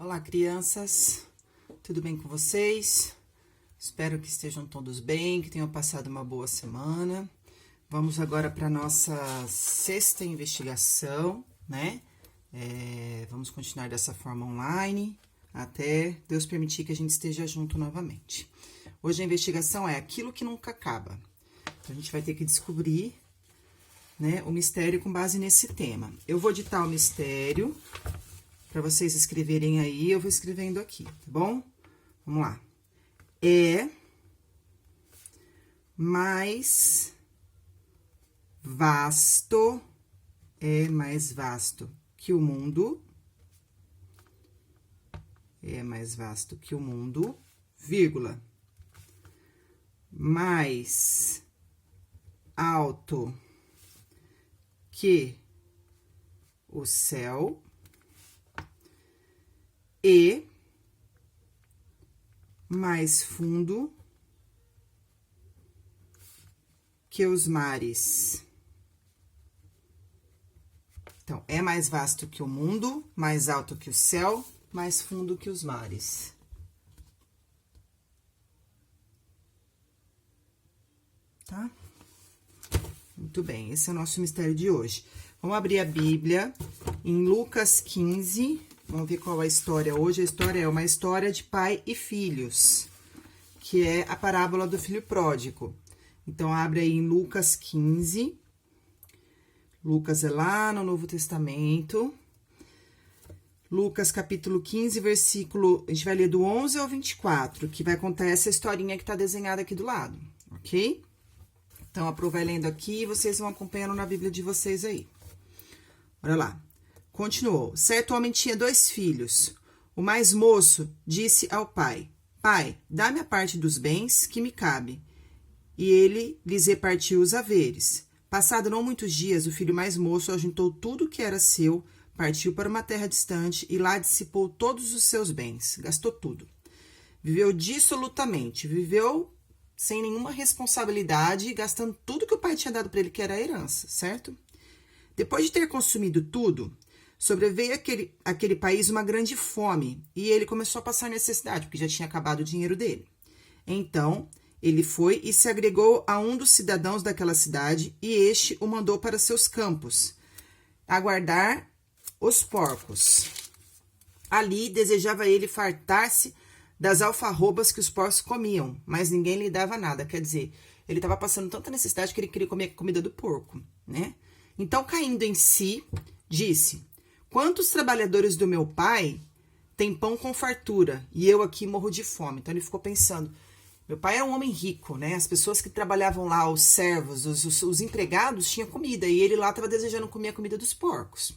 Olá, crianças, tudo bem com vocês? Espero que estejam todos bem, que tenham passado uma boa semana. Vamos agora para a nossa sexta investigação, né? Vamos continuar dessa forma online, até Deus permitir que a gente esteja junto novamente. Hoje a investigação é aquilo que nunca acaba. Então, a gente vai ter que descobrir, né, o mistério com base nesse tema. Eu vou ditar o mistério para vocês escreverem aí, eu vou escrevendo aqui, tá bom? Vamos lá. É mais vasto que o mundo. É mais vasto que o mundo, vírgula. Mais alto que o céu. E mais fundo que os mares. Então, é mais vasto que o mundo, mais alto que o céu, mais fundo que os mares. Tá? Muito bem, esse é o nosso mistério de hoje. Vamos abrir a Bíblia em Lucas 15. Vamos ver qual é a história hoje. A história é uma história de pai e filhos, que é a parábola do filho pródigo. Então, abre aí em Lucas 15. Lucas é lá no Novo Testamento. Lucas, capítulo 15, versículo... A gente vai ler do 11 ao 24, que vai contar essa historinha que tá desenhada aqui do lado, ok? Então, a Pro vai lendo aqui e vocês vão acompanhando na Bíblia de vocês aí. Olha lá. Continuou. Certo homem tinha 2 filhos. O mais moço disse ao pai: Pai, dá-me a parte dos bens que me cabe. E ele lhes repartiu os haveres. Passado não muitos dias, o filho mais moço ajuntou tudo que era seu, partiu para uma terra distante e lá dissipou todos os seus bens. Gastou tudo. Viveu dissolutamente. Viveu sem nenhuma responsabilidade, gastando tudo que o pai tinha dado para ele, que era a herança, certo? Depois de ter consumido tudo, sobreveio aquele país uma grande fome, e ele começou a passar necessidade, porque já tinha acabado o dinheiro dele. Então, ele foi e se agregou a um dos cidadãos daquela cidade, e este o mandou para seus campos, a guardar os porcos. Ali desejava ele fartar-se das alfarrobas que os porcos comiam, mas ninguém lhe dava nada. Quer dizer, ele estava passando tanta necessidade que ele queria comer a comida do porco, né? Então, caindo em si, disse: Quantos trabalhadores do meu pai têm pão com fartura e eu aqui morro de fome? Então, ele ficou pensando, meu pai era um homem rico, né? As pessoas que trabalhavam lá, os servos, os empregados, tinham comida, e ele lá estava desejando comer a comida dos porcos.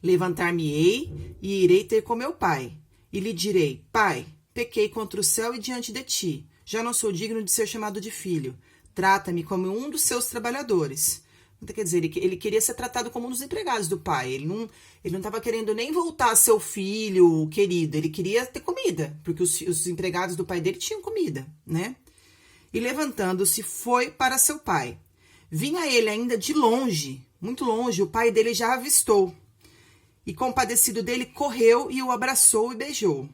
Levantar-me-ei e irei ter com meu pai, e lhe direi: Pai, pequei contra o céu e diante de ti, já não sou digno de ser chamado de filho, trata-me como um dos seus trabalhadores. Então, quer dizer, ele queria ser tratado como um dos empregados do pai. Ele não estava querendo nem voltar a ser o filho querido. Ele queria ter comida, porque os empregados do pai dele tinham comida, né? E levantando-se, foi para seu pai. Vinha ele ainda de longe, muito longe, o pai dele já avistou. E compadecido dele, correu e o abraçou e beijou.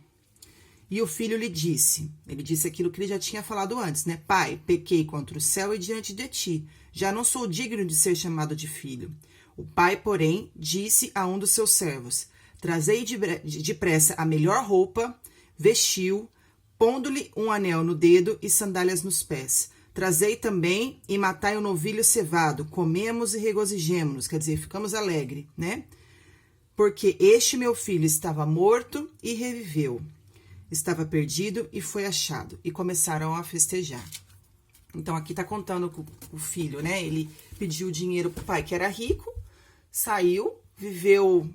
E o filho lhe disse, ele disse aquilo que ele já tinha falado antes, né? Pai, pequei contra o céu e diante de ti, já não sou digno de ser chamado de filho. O pai, porém, disse a um dos seus servos: Trazei depressa a melhor roupa, vestiu, pondo-lhe um anel no dedo e sandálias nos pés. Trazei também e matai o novilho cevado, comemos e regozijemo-nos, quer dizer, ficamos alegres, né? Porque este meu filho estava morto e reviveu. Estava perdido e foi achado. E começaram a festejar. Então, aqui tá contando com o filho, né? Ele pediu dinheiro pro pai, que era rico, saiu, viveu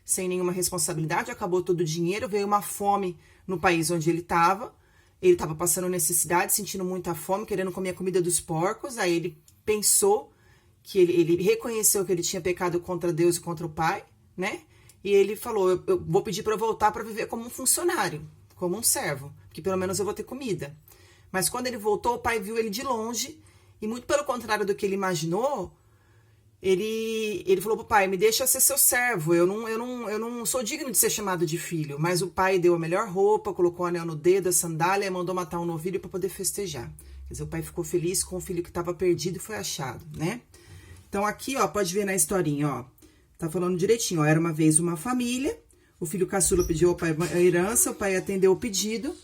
sem nenhuma responsabilidade, acabou todo o dinheiro, veio uma fome no país onde ele estava. Ele estava passando necessidade, sentindo muita fome, querendo comer a comida dos porcos. Aí ele pensou que ele reconheceu que ele tinha pecado contra Deus e contra o pai, né? E ele falou: eu vou pedir para voltar para viver como um funcionário, como um servo, que pelo menos eu vou ter comida. Mas quando ele voltou, o pai viu ele de longe, e muito pelo contrário do que ele imaginou, ele falou pro pai, me deixa ser seu servo, eu não sou digno de ser chamado de filho. Mas o pai deu a melhor roupa, colocou o anel no dedo, a sandália, e mandou matar um novilho para poder festejar. Quer dizer, o pai ficou feliz com o filho que estava perdido e foi achado, né? Então, aqui, ó, pode ver na historinha, ó, tá falando direitinho, ó, era uma vez uma família, o filho caçula pediu ao pai a herança, o pai atendeu o pedido.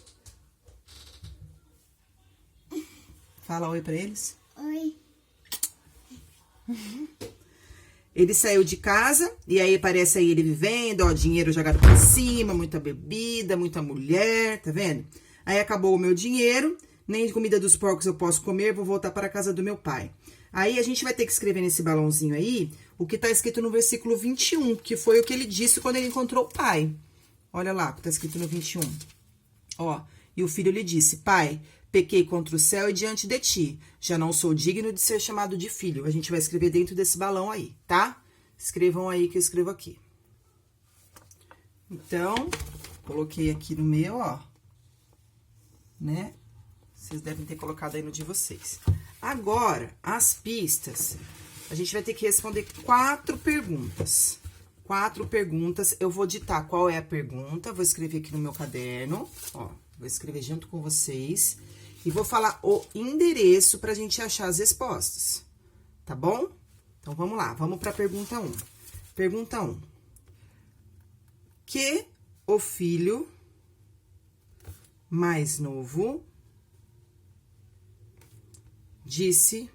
Fala oi pra eles. Oi. Ele saiu de casa, e aí aparece aí ele vivendo, ó, dinheiro jogado pra cima, muita bebida, muita mulher, tá vendo? Aí acabou o meu dinheiro, nem comida dos porcos eu posso comer, vou voltar para a casa do meu pai. Aí a gente vai ter que escrever nesse balãozinho aí o que tá escrito no versículo 21, que foi o que ele disse quando ele encontrou o pai. Olha lá o que tá escrito no 21. Ó, e o filho lhe disse, pai, pequei contra o céu e diante de ti, já não sou digno de ser chamado de filho. A gente vai escrever dentro desse balão aí, tá? Escrevam aí que eu escrevo aqui. Então, coloquei aqui no meu, ó, né? Vocês devem ter colocado aí no de vocês. Agora, as pistas, a gente vai ter que responder 4 perguntas. 4 perguntas, eu vou ditar qual é a pergunta, vou escrever aqui no meu caderno, ó, vou escrever junto com vocês. E vou falar o endereço pra gente achar as respostas, tá bom? Então, vamos lá, vamos pra pergunta 1. Pergunta 1. Que o filho mais novo disse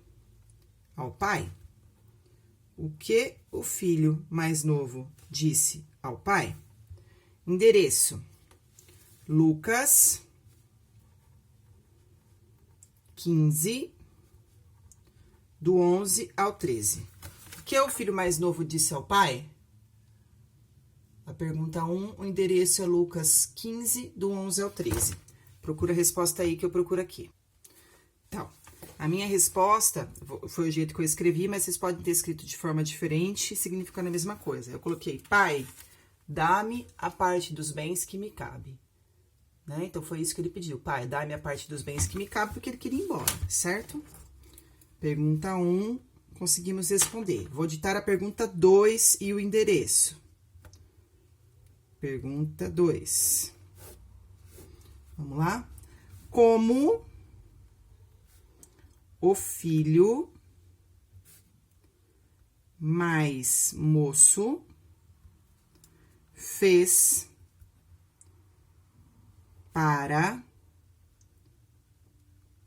ao pai? O que o filho mais novo disse ao pai? Endereço: Lucas 15, do 11 ao 13. O que o filho mais novo disse ao pai? A pergunta 1, o endereço é Lucas 15, do 11 ao 13. Procura a resposta aí que eu procuro aqui. Então, a minha resposta foi o jeito que eu escrevi, mas vocês podem ter escrito de forma diferente, significando a mesma coisa. Eu coloquei, pai, dá-me a parte dos bens que me cabe. Né? Então, foi isso que ele pediu. Pai, dá-me a parte dos bens que me cabe, porque ele queria ir embora, certo? Pergunta 1, conseguimos responder. Vou ditar a pergunta 2 e o endereço. Pergunta 2. Vamos lá? Como o filho mais moço fez para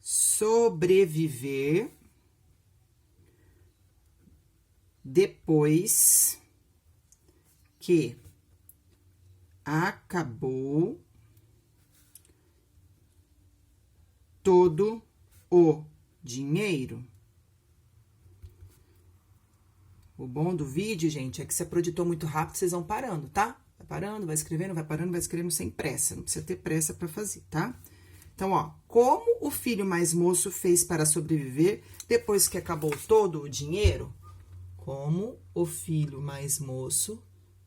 sobreviver depois que acabou todo o dinheiro? O bom do vídeo, gente, é que se a editor muito rápido, vocês vão parando, tá? Vai parando, vai escrevendo, vai parando, vai escrevendo sem pressa. Não precisa ter pressa para fazer, tá? Então, ó, como o filho mais moço fez para sobreviver depois que acabou todo o dinheiro? Como o filho mais moço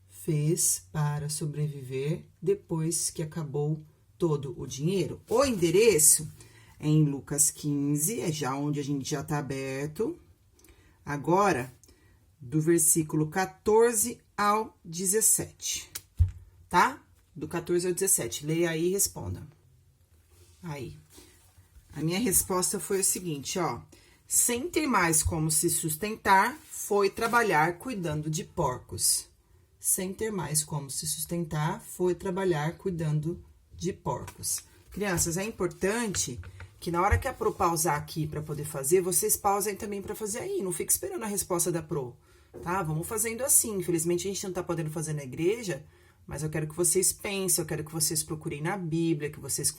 fez para sobreviver depois que acabou todo o dinheiro? O endereço é em Lucas 15, é já onde a gente já tá aberto. Agora, do versículo 14 ao 17, tá? Do 14 ao 17. Leia aí e responda. Aí. A minha resposta foi o seguinte, ó. Sem ter mais como se sustentar, foi trabalhar cuidando de porcos. Sem ter mais como se sustentar, foi trabalhar cuidando de porcos. Crianças, é importante que na hora que a Pro pausar aqui para poder fazer, vocês pausem também para fazer aí. Não fique esperando a resposta da Pro, tá? Vamos fazendo assim. Infelizmente, a gente não tá podendo fazer na igreja, mas eu quero que vocês pensem, eu quero que vocês procurem na Bíblia, que vocês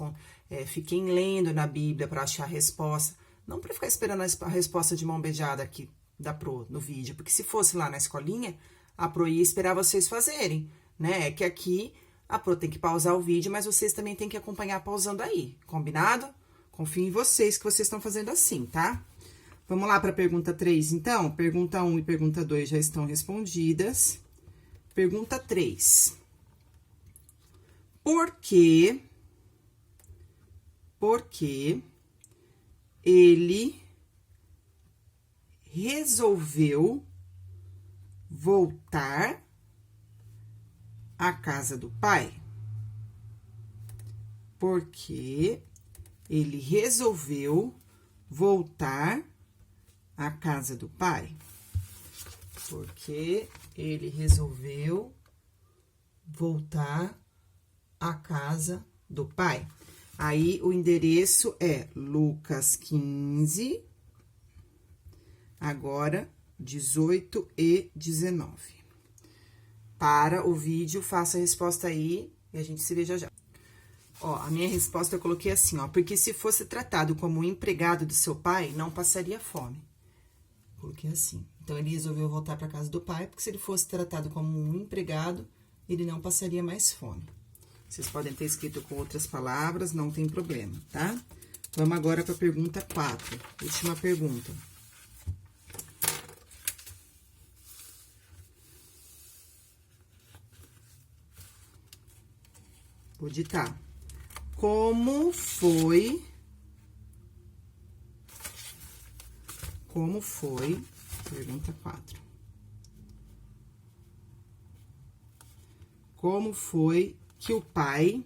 fiquem lendo na Bíblia para achar a resposta. Não para ficar esperando a resposta de mão beijada aqui da Pro no vídeo, porque se fosse lá na escolinha, a Pro ia esperar vocês fazerem, né? É que aqui a Pro tem que pausar o vídeo, mas vocês também têm que acompanhar pausando aí, combinado? Confio em vocês que vocês estão fazendo assim, tá? Vamos lá para a pergunta 3, então? Pergunta 1 e pergunta 2 já estão respondidas. Pergunta 3. Por que ele resolveu voltar à casa do pai, porque ele resolveu voltar à casa do pai. Porque ele resolveu voltar à casa do pai. Aí, o endereço é Lucas 15, agora 18 e 19. Para o vídeo, faça a resposta aí e a gente se vê já já. Ó, a minha resposta eu coloquei assim, ó. Porque se fosse tratado como um empregado do seu pai, não passaria fome. Coloquei assim. Então, ele resolveu voltar para casa do pai, porque se ele fosse tratado como um empregado, ele não passaria mais fome. Vocês podem ter escrito com outras palavras, não tem problema, tá? Vamos agora para a pergunta 4. Última pergunta. Vou ditar. Como foi, pergunta 4. Como foi que o pai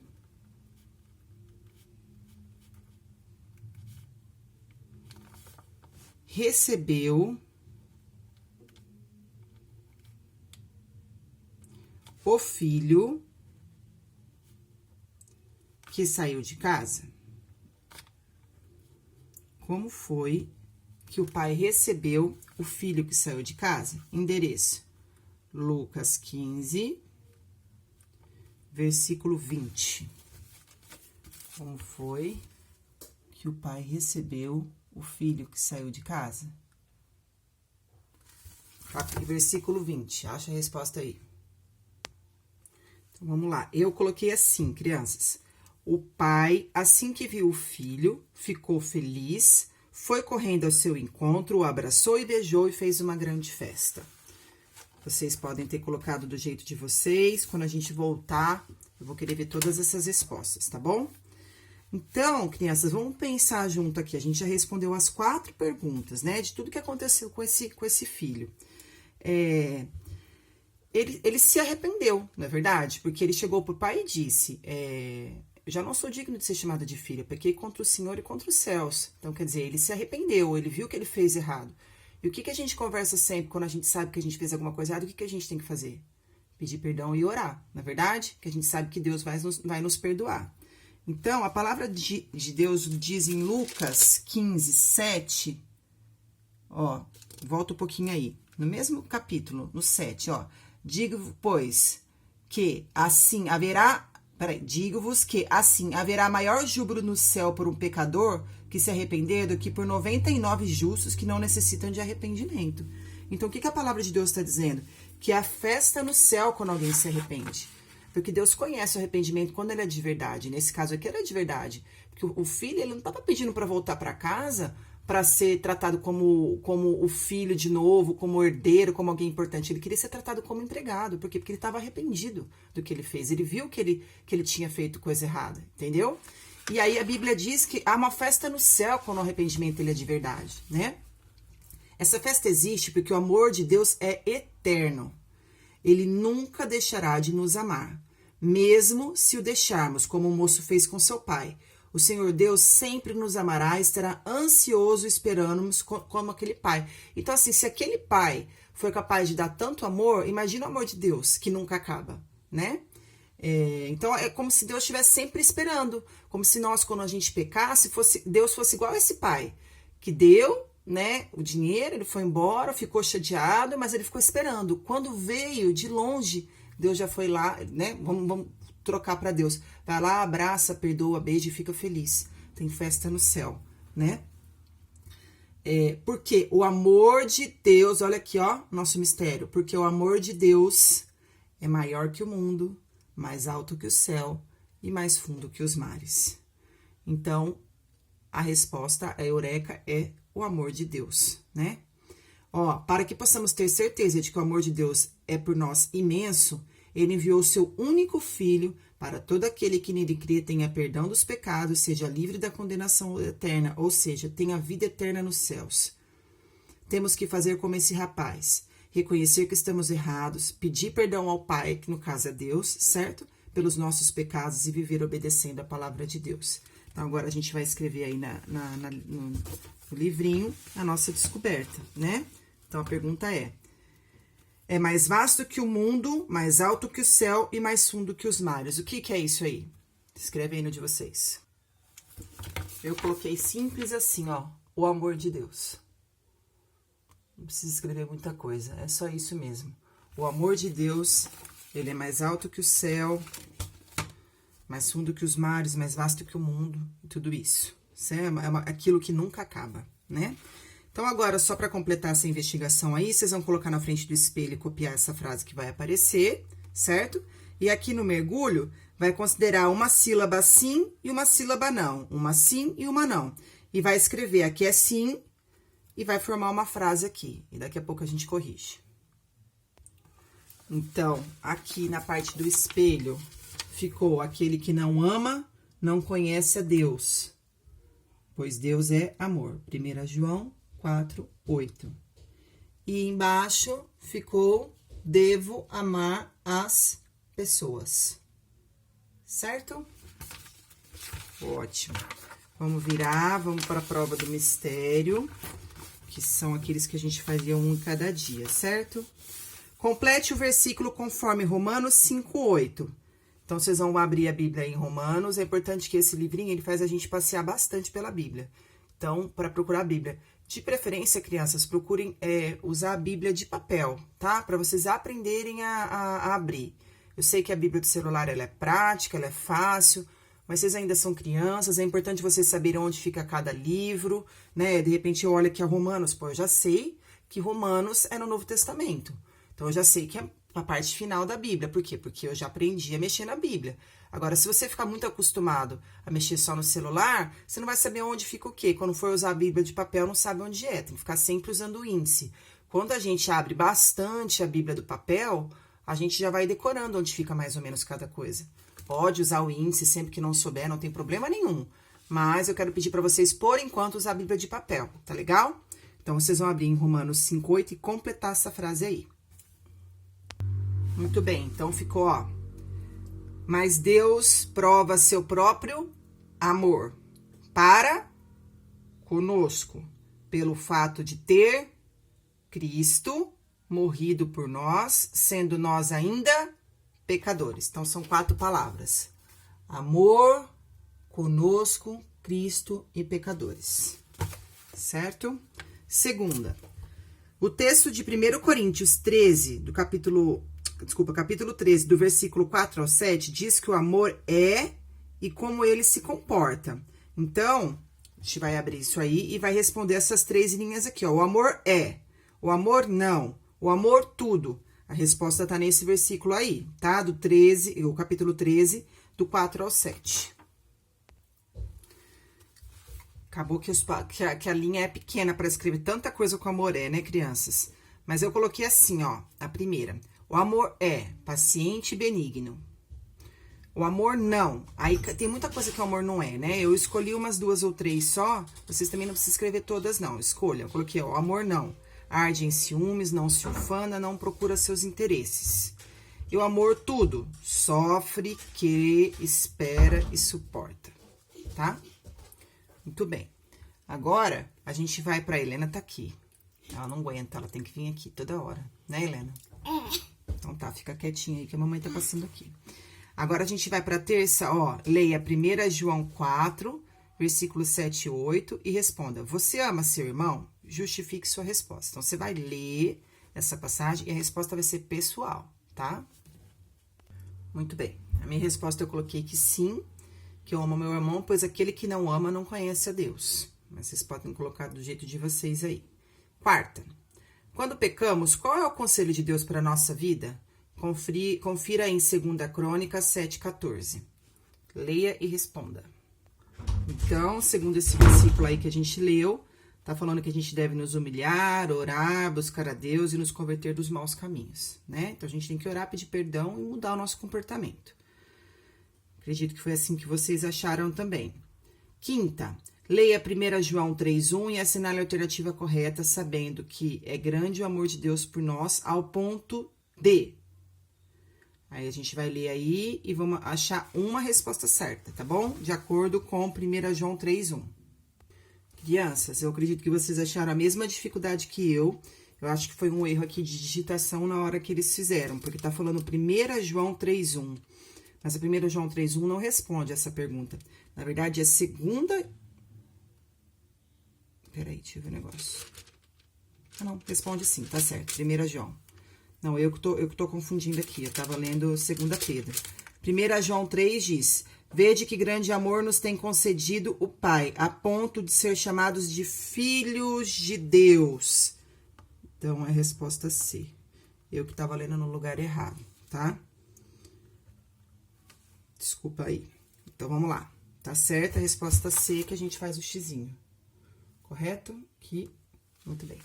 recebeu o filho que saiu de casa? Como foi que o pai recebeu o filho que saiu de casa? Endereço: Lucas 15, versículo 20. Como foi que o pai recebeu o filho que saiu de casa? Versículo 20. Acha a resposta aí. Então, vamos lá. Eu coloquei assim, crianças. O pai, assim que viu o filho, ficou feliz, foi correndo ao seu encontro, o abraçou e beijou e fez uma grande festa. Vocês podem ter colocado do jeito de vocês. Quando a gente voltar, eu vou querer ver todas essas respostas, tá bom? Então, crianças, vamos pensar junto aqui. A gente já respondeu as 4 perguntas, né? De tudo que aconteceu com esse filho. Ele se arrependeu, não é verdade? Porque ele chegou pro pai e disse... Eu já não sou digno de ser chamada de filha, pequei contra o Senhor e contra os céus. Então, quer dizer, ele se arrependeu, ele viu que ele fez errado. E o que a gente conversa sempre quando a gente sabe que a gente fez alguma coisa errada? O que a gente tem que fazer? Pedir perdão e orar, não é verdade? Que a gente sabe que Deus vai nos perdoar. Então, a palavra de Deus diz em Lucas 15, 7, ó, volta um pouquinho aí, no mesmo capítulo, no 7, ó. Digo, pois, que assim haverá... digo-vos que, assim, haverá maior júbilo no céu por um pecador que se arrepender do que por 99 justos que não necessitam de arrependimento. Então, o que a palavra de Deus está dizendo? Que há festa no céu quando alguém se arrepende. Porque Deus conhece o arrependimento quando ele é de verdade. Nesse caso aqui, ele é de verdade. Porque o filho, ele não estava pedindo para voltar para casa para ser tratado como o filho de novo, como herdeiro, como alguém importante. Ele queria ser tratado como empregado. Por quê? Porque ele estava arrependido do que ele fez. Ele viu que ele tinha feito coisa errada, entendeu? E aí a Bíblia diz que há uma festa no céu quando o arrependimento ele é de verdade, né? Essa festa existe porque o amor de Deus é eterno. Ele nunca deixará de nos amar, mesmo se o deixarmos, como o moço fez com seu pai. O Senhor Deus sempre nos amará e estará ansioso esperando-nos como aquele pai. Então, assim, se aquele pai foi capaz de dar tanto amor, imagina o amor de Deus, que nunca acaba, né? Então, é como se Deus estivesse sempre esperando. Como se nós, quando a gente pecasse, Deus fosse igual a esse pai, que deu, né, o dinheiro, ele foi embora, ficou chateado, mas ele ficou esperando. Quando veio de longe, Deus já foi lá, né? Vamos trocar para Deus. Vai lá, abraça, perdoa, beija e fica feliz. Tem festa no céu, né? Porque o amor de Deus, olha aqui, ó, nosso mistério. Porque o amor de Deus é maior que o mundo, mais alto que o céu e mais fundo que os mares. Então, a resposta, a eureka, é o amor de Deus, né? Ó, para que possamos ter certeza de que o amor de Deus é por nós imenso, ele enviou o seu único filho para todo aquele que nele crê tenha perdão dos pecados, seja livre da condenação eterna, ou seja, tenha vida eterna nos céus. Temos que fazer como esse rapaz, reconhecer que estamos errados, pedir perdão ao Pai, que no caso é Deus, certo? Pelos nossos pecados e viver obedecendo a palavra de Deus. Então, agora a gente vai escrever aí no livrinho a nossa descoberta, né? Então, a pergunta é mais vasto que o mundo, mais alto que o céu e mais fundo que os mares. O que é isso aí? Escreve aí no de vocês. Eu coloquei simples assim, ó, o amor de Deus. Não precisa escrever muita coisa, é só isso mesmo. O amor de Deus, ele é mais alto que o céu, mais fundo que os mares, mais vasto que o mundo, e tudo isso. Isso é aquilo que nunca acaba, né? Então, agora, só para completar essa investigação aí, vocês vão colocar na frente do espelho e copiar essa frase que vai aparecer, certo? E aqui no mergulho, vai considerar uma sílaba sim e uma sílaba não. Uma sim e uma não. E vai escrever aqui é sim e vai formar uma frase aqui. E daqui a pouco a gente corrige. Então, aqui na parte do espelho, ficou aquele que não ama, não conhece a Deus. Pois Deus é amor. 1 João 4:8. E embaixo ficou devo amar as pessoas. Certo? Ótimo. Vamos virar, vamos para a prova do mistério, que são aqueles que a gente fazia um em cada dia, certo? Complete o versículo conforme Romanos 5:8. Então, vocês vão abrir a Bíblia em Romanos. É importante que esse livrinho, ele faz a gente passear bastante pela Bíblia. Então, para procurar a Bíblia, de preferência, crianças, procurem usar a Bíblia de papel, tá? Para vocês aprenderem a abrir. Eu sei que a Bíblia do celular, ela é prática, ela é fácil, mas vocês ainda são crianças, é importante vocês saberem onde fica cada livro, né? De repente, eu olho aqui a Romanos, pô, eu já sei que Romanos é no Novo Testamento. Então, eu já sei que é a parte final da Bíblia. Por quê? Porque eu já aprendi a mexer na Bíblia. Agora, se você ficar muito acostumado a mexer só no celular, você não vai saber onde fica o quê. Quando for usar a Bíblia de papel, não sabe onde é. Tem que ficar sempre usando o índice. Quando a gente abre bastante a Bíblia do papel, a gente já vai decorando onde fica mais ou menos cada coisa. Pode usar o índice sempre que não souber, não tem problema nenhum. Mas eu quero pedir para vocês, por enquanto, usar a Bíblia de papel, tá legal? Então, vocês vão abrir em Romanos 5:8 e completar essa frase aí. Muito bem, então ficou, ó. Mas Deus prova seu próprio amor para conosco, pelo fato de ter Cristo morrido por nós, sendo nós ainda pecadores. Então, são 4 palavras. Amor, conosco, Cristo e pecadores. Certo? Segunda. O texto de 1 Coríntios 13, capítulo 13, do versículo 4 ao 7, diz que o amor é e como ele se comporta. Então, a gente vai abrir isso aí e vai responder essas 3 linhas aqui, ó. O amor é, o amor não, o amor tudo. A resposta tá nesse versículo aí, tá? Do 13, o capítulo 13, do 4 ao 7. Acabou que a linha é pequena para escrever tanta coisa com amor é, né, crianças? Mas eu coloquei assim, ó, a primeira. O amor é paciente e benigno. O amor não. Aí tem muita coisa que o amor não é, né? Eu escolhi umas 2 ou 3 só. Vocês também não precisam escrever todas, não. Escolha. Eu coloquei, ó, o amor não. Arde em ciúmes, não se ufana, não procura seus interesses. E o amor tudo. Sofre, crê, espera e suporta. Tá? Muito bem. Agora, a gente vai pra Helena, tá aqui. Ela não aguenta, ela tem que vir aqui toda hora. Né, Helena? Então tá, fica quietinha aí que a mamãe tá passando aqui. Agora a gente vai pra terça, ó. Leia 1 João 4, versículos 7 e 8 e responda. Você ama seu irmão? Justifique sua resposta. Então, você vai ler essa passagem e a resposta vai ser pessoal, tá? Muito bem. A minha resposta eu coloquei que sim, que eu amo meu irmão, pois aquele que não ama não conhece a Deus. Mas vocês podem colocar do jeito de vocês aí. Quarta. Quando pecamos, qual é o conselho de Deus para a nossa vida? Confira em 2 Crônicas 7:14. Leia e responda. Então, segundo esse versículo aí que a gente leu, tá falando que a gente deve nos humilhar, orar, buscar a Deus e nos converter dos maus caminhos, né? Então, a gente tem que orar, pedir perdão e mudar o nosso comportamento. Acredito que foi assim que vocês acharam também. Quinta, Leia 1 João 3:1 e assinale a alternativa correta, sabendo que é grande o amor de Deus por nós, ao ponto de... Aí a gente vai ler aí e vamos achar uma resposta certa, tá bom? De acordo com 1 João 3:1. Crianças, eu acredito que vocês acharam a mesma dificuldade que eu. Eu acho que foi um erro aqui de digitação na hora que eles fizeram, porque tá falando 1 João 3:1. Mas a 1 João 3:1 não responde essa pergunta. Na verdade, é a segunda... Peraí, deixa eu ver o negócio. Ah, não, responde sim, tá certo. 1 João. Não, eu que tô confundindo aqui. Eu tava lendo 2 Pedro. 1 João 3 diz: Vede que grande amor nos tem concedido o Pai, a ponto de ser chamados de filhos de Deus. Então, é a resposta C. Eu que tava lendo no lugar errado, tá? Desculpa aí. Então, vamos lá. Tá certa a resposta C, que a gente faz o xizinho. Correto? Aqui. Muito bem.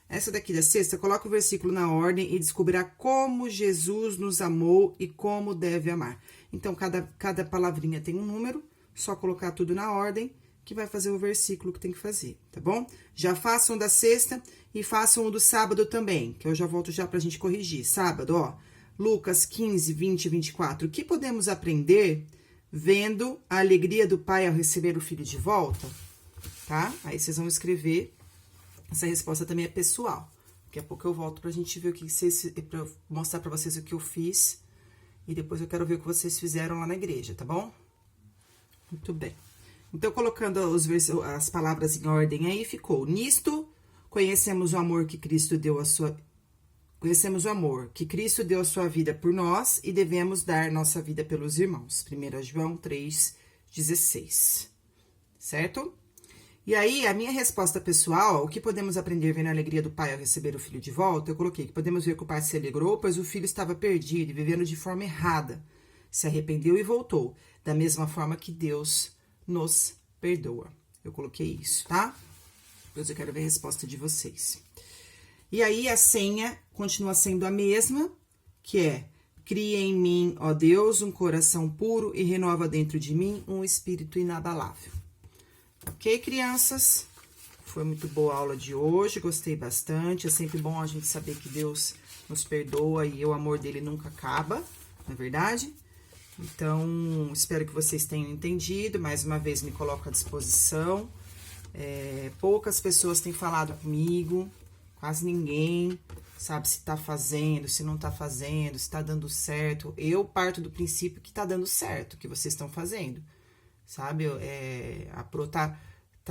Essa daqui da sexta, coloca o versículo na ordem e descobrirá como Jesus nos amou e como deve amar. Então, cada palavrinha tem um número, só colocar tudo na ordem, que vai fazer o versículo que tem que fazer, tá bom? Já façam da sexta e façam o do sábado também, que eu já volto já pra gente corrigir. Sábado, ó, Lucas 15, 20 e 24. O que podemos aprender vendo a alegria do pai ao receber o filho de volta? Tá? Aí vocês vão escrever. Essa resposta também é pessoal. Daqui a pouco eu volto pra gente ver o que vocês... pra eu mostrar pra vocês o que eu fiz. E depois eu quero ver o que vocês fizeram lá na igreja, tá bom? Muito bem. Então, colocando as palavras em ordem aí, ficou. Nisto, conhecemos o amor que Cristo deu a sua... Conhecemos o amor que Cristo deu a sua vida por nós e devemos dar nossa vida pelos irmãos. 1 João 3:16. Certo? E aí, a minha resposta pessoal, o que podemos aprender vendo a alegria do pai ao receber o filho de volta, eu coloquei que podemos ver que o pai se alegrou, pois o filho estava perdido e vivendo de forma errada. Se arrependeu e voltou, da mesma forma que Deus nos perdoa. Eu coloquei isso, tá? Depois eu quero ver a resposta de vocês. E aí, a senha continua sendo a mesma, que é: cria em mim, ó Deus, um coração puro e renova dentro de mim um espírito inabalável. Ok, crianças? Foi muito boa a aula de hoje, gostei bastante. É sempre bom a gente saber que Deus nos perdoa e o amor dele nunca acaba, não é verdade? Então, espero que vocês tenham entendido. Mais uma vez, me coloco à disposição. Poucas pessoas têm falado comigo, quase ninguém sabe se tá fazendo, se não tá fazendo, se tá dando certo. Eu parto do princípio que tá dando certo, que vocês estão fazendo. Sabe, a Pro tá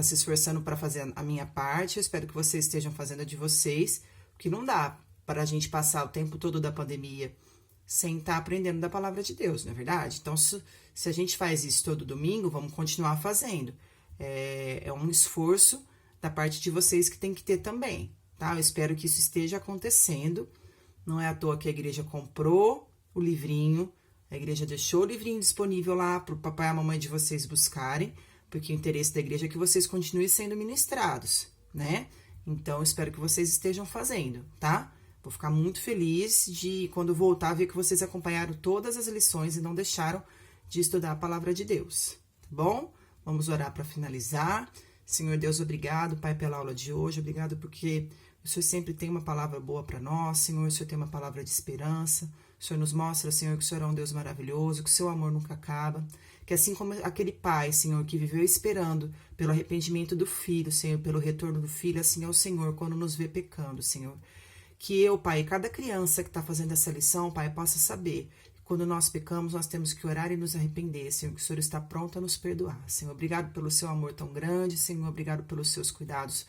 se esforçando para fazer a minha parte. Eu espero que vocês estejam fazendo a de vocês, porque não dá para a gente passar o tempo todo da pandemia sem estar aprendendo da palavra de Deus, não é verdade? Então, se a gente faz isso todo domingo, vamos continuar fazendo. É um esforço da parte de vocês que tem que ter também, tá? Eu espero que isso esteja acontecendo. Não é à toa que a igreja comprou o livrinho. A igreja deixou o livrinho disponível lá para o papai e a mamãe de vocês buscarem, porque o interesse da igreja é que vocês continuem sendo ministrados, né? Então, eu espero que vocês estejam fazendo, tá? Vou ficar muito feliz de, quando voltar, ver que vocês acompanharam todas as lições e não deixaram de estudar a palavra de Deus, tá bom? Vamos orar para finalizar. Senhor Deus, obrigado, Pai, pela aula de hoje. Obrigado porque o Senhor sempre tem uma palavra boa para nós, Senhor. O Senhor tem uma palavra de esperança. O Senhor nos mostra, Senhor, que o Senhor é um Deus maravilhoso, que o seu amor nunca acaba. Que assim como aquele pai, Senhor, que viveu esperando pelo arrependimento do filho, Senhor, pelo retorno do filho, assim é o Senhor quando nos vê pecando, Senhor. Que eu, Pai, cada criança que está fazendo essa lição, Pai, possa saber que quando nós pecamos, nós temos que orar e nos arrepender, Senhor, que o Senhor está pronto a nos perdoar. Senhor, obrigado pelo seu amor tão grande, Senhor, obrigado pelos seus cuidados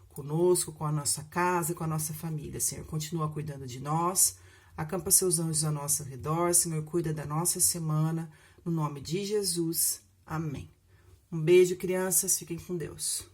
conosco, com a nossa casa, com a nossa família, Senhor. Continua cuidando de nós. Acampa seus anjos ao nosso redor, Senhor, cuida da nossa semana, no nome de Jesus. Amém. Um beijo, crianças, fiquem com Deus.